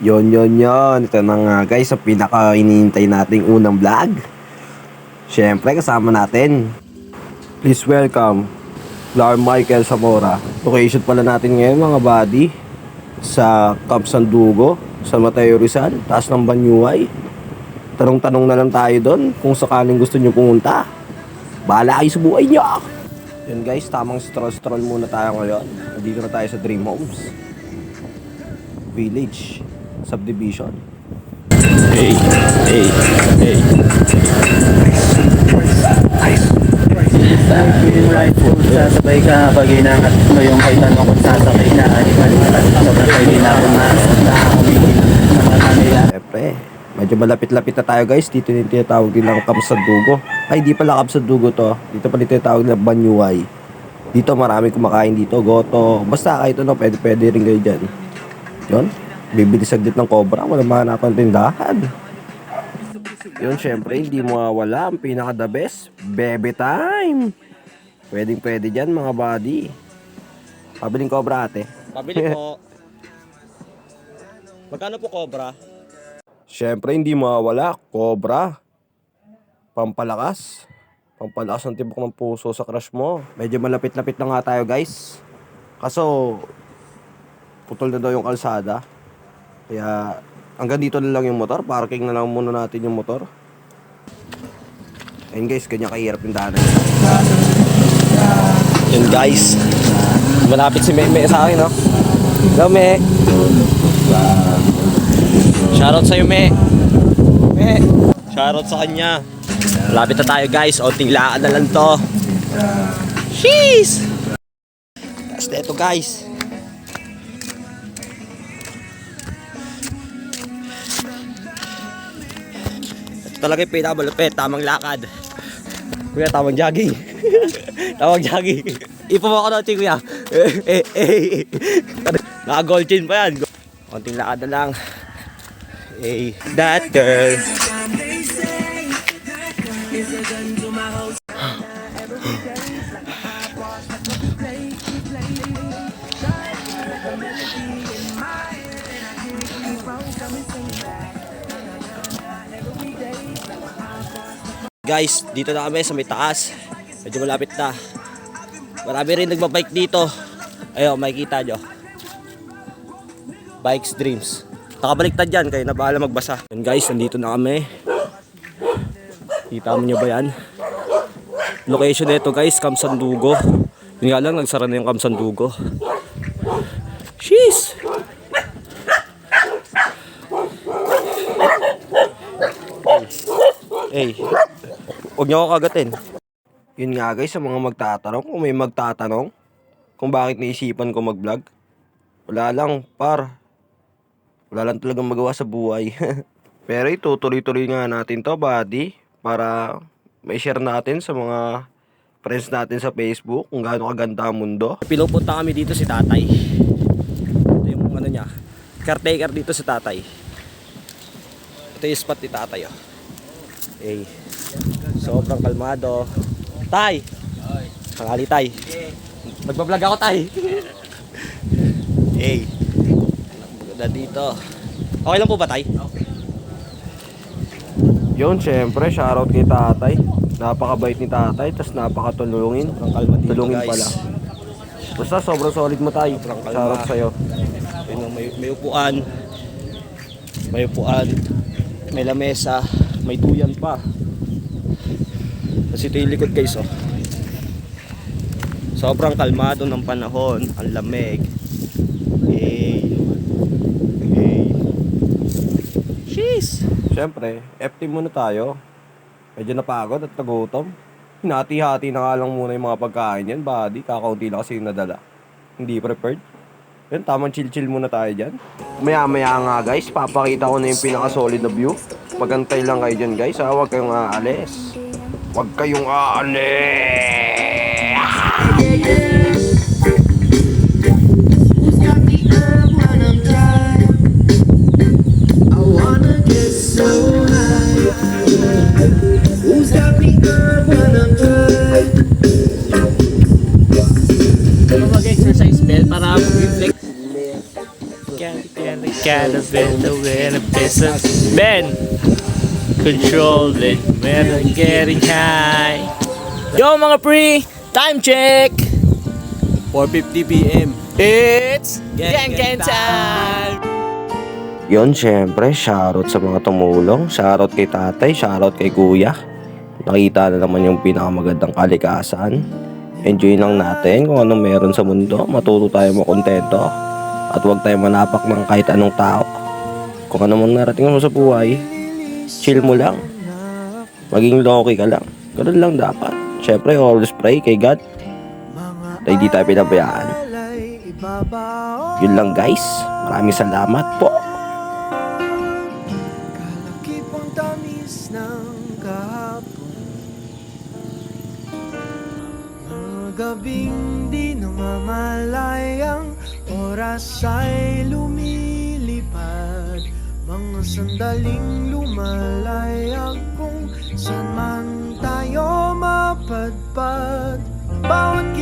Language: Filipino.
Yon. Ito na nga guys, sa pinaka-inihintay nating unang vlog. Siyempre, kasama natin. Please welcome, Lar Michael Zamora. Location pala natin ngayon mga buddy, sa Camp Sandugo, sa Mateo Rizal, taas ng Banyuay. Tanong-tanong na lang tayo doon kung sakaling gusto nyo pumunta. Bahala kayo sa buhay nyo. Yan guys, tamang stroll muna tayo ngayon. Nandito na tayo sa Dream Homes Village Subdivision. Hey. Rifle, sasabay ka pag inangat mo yung kahit tanong kung sasabay na animal. Sobrang pwede na ako na humigil sa mga nila. Siyempre, medyo malapit-lapit na tayo guys. Dito yung tinatawag nilang Camp Sandugo. Ay, di pala Camp Sandugo to. Dito pala tinatawag nilang Banyuay. Dito marami kumakain dito. Goto. Basta kahit ano, pwede rin kayo dyan. Yun. Bibili saglit ng cobra. Walang mahanapan tindahan. Yun, syempre, hindi mawawala ang pinaka-the best, bebe time. Pwede dyan, mga buddy. Pabiling cobra, ate. Pabili po. Magkano po cobra? Syempre, hindi mawawala, cobra. Pampalakas. Pampalakas ng tibok ng puso sa crush mo. Medyo malapit-lapit na nga tayo, guys. Kaso, putol na daw yung kalsada. Kaya, hanggang dito na lang yung motor. Parking na lang muna natin yung motor. Ayun guys, ganyan kahirap yung daanan. Yun guys, malapit si Meme sa akin, no? Hello, Me. Shoutout sa'yo, Me. Shoutout sa kanya. Malapit na tayo guys. Onting lakad na lang to. Sheesh! Tapos na ito guys. Ito talaga yung pinakamalupit. Tamang lakad. Kuya, tamang jogging. Tamang jogging. Ipo mo ako natin, kuya. Naka-gold chain pa yan. Konting lakad na lang. Hey, that girl. Guys, dito na kami sa may taas. Medyo malapit na. Marami rin nagbabike dito. Ayun, makikita nyo. Bikes Dreams. Nakabaliktad yan, kayo na bahala magbasa. And guys, nandito na kami. Kita mo nyo ba yan? Location nito guys, Camp Sandugo. Yun nga lang, nagsara na yung Camp Sandugo. Sheesh! Hey, huwag nyo ako kagatin. Yun nga guys, sa mga magtatanong, kung may magtatanong kung bakit naisipan ko mag-vlog, wala lang, wala lang talagang magawa sa buhay. Pero itutuloy-tuloy nga natin to, buddy, para may share natin sa mga friends natin sa Facebook kung gaano kaganda ang mundo. Pinupunta kami dito si tatay. Ito yung ano niya, caretaker dito si tatay. Ito yung spot ni tatay, oh. Hey, sobrang kalmado. Tay! Pangali, tay. Magbablog ako, tay. Hey, maganda dito. Okay lang po ba, tay? Okay. Yun, syempre, shoutout kay tatay. Napakabait ni tatay, tas napakatulungin. Tulungin pala. Basta sobrang solid mo, tay. Shoutout sa'yo. Yun, may upuan. May upuan. May lamesa. May duyan pa. Kasi ito yung likod guys, oh. Sobrang kalmado ng panahon. Ang lamig. Hey. Sheesh. Siyempre, FT muna tayo. Medyo napagod at nagutom. Hinati-hati na nga lang muna yung mga pagkain yan, buddy. Kakaunti lang kasi yung nadala. Hindi prepared. Yun, tamang chill-chill muna tayo dyan. Maya-maya nga guys, papakita ko na yung pinaka-solid na view. Magantay lang kayo dyan guys, ha? Huwag kayong aalis. Huwag kayong aalis! Who's got the herb when I'm dry? I wanna get so high. Who's got the herb when I'm dry? Mag-exercise bell para mag-reflect. Candy, candy, candy. been away the business. Ben, controlling when I'm getting high. Yo mga pre, time check. 4:50 p.m. It's gang time. Yun, syempre, shoutout sa mga tumulong. Shoutout kay tatay, shoutout kay kuya. Nakita na naman yung pinakamagandang kalikasan. Enjoy lang natin kung anong meron sa mundo. Matuto tayo makontento. At huwag tayo manapak ng kahit anong tao. Kung ano mang narating mo sa buhay, chill mo lang. Maging low-key ka lang. Ganun lang dapat. Syempre, always pray kay God. Na hindi tayo pinabayaan. Yun lang guys. Maraming salamat po. Kalakipang tamis ng kahapon, mga gabing di namamalayang oras ay lumilipad, mga sandaling lumalayag kung saan man tayo mapadpad. Bawat